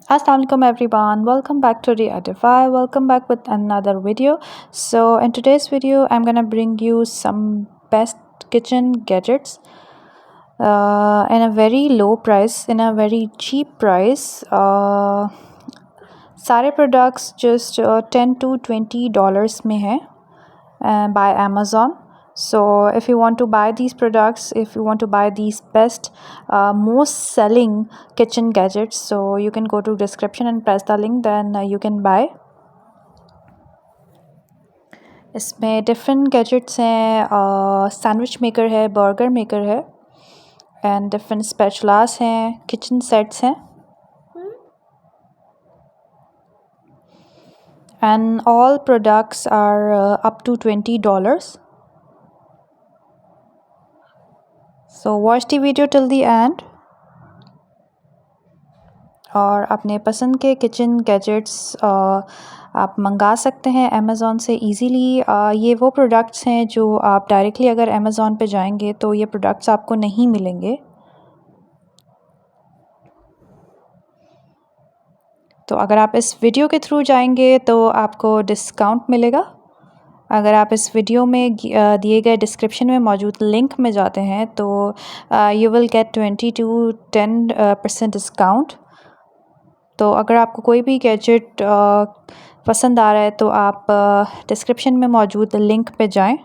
Assalamualaikum everyone, welcome back to the Edify. Welcome back with another video. So in today's video I'm gonna bring you some best kitchen gadgets in a very low price, in a very cheap price. सारे products just $10 to $20 में है by Amazon. So if you want to buy these products, if you want to buy these best most selling kitchen gadgets, so you can go to description and press the link, then you can buy. इसमें different gadgets हैं, sandwich maker है, burger maker है, and different spatulas हैं, kitchen sets हैं, and all products are up to $20. So watch the video till the end. और अपने पसंद के किचन गैजेट्स आप मंगा सकते हैं अमेज़ॉन से ईज़िली. ये वो प्रोडक्ट्स हैं जो आप डायरेक्टली अगर अमेज़ॉन पे जाएंगे तो ये प्रोडक्ट्स आपको नहीं मिलेंगे. तो अगर आप इस वीडियो के थ्रू जाएंगे तो आपको डिस्काउंट मिलेगा. अगर आप इस वीडियो में दिए गए डिस्क्रिप्शन में मौजूद लिंक में जाते हैं तो you will get 20 to 10% discount. तो अगर आपको कोई भी गैजेट पसंद आ रहा है तो आप डिस्क्रिप्शन में मौजूद लिंक पे जाएं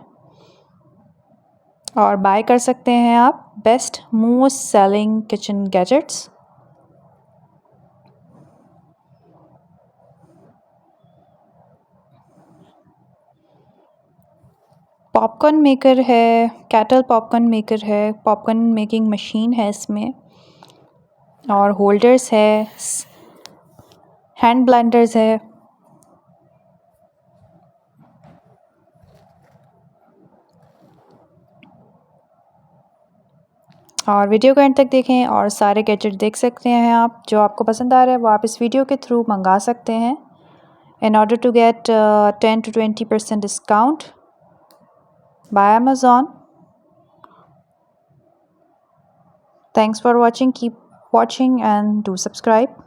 और बाय कर सकते हैं आप best most selling kitchen gadgets. Popcorn maker है, कैटल पॉपकॉर्न मेकर है, पॉपकॉर्न मेकिंग मशीन है इसमें, और होल्डर्स है, हैंड ब्लेंडर्स है. और वीडियो को एंड तक देखें और सारे गैजेट देख सकते हैं आप. जो आपको पसंद आ रहा है वो आप इस वीडियो के थ्रू मंगा सकते हैं in order to get 10 to 20% discount by Amazon. Thanks for watching. Keep watching and do subscribe.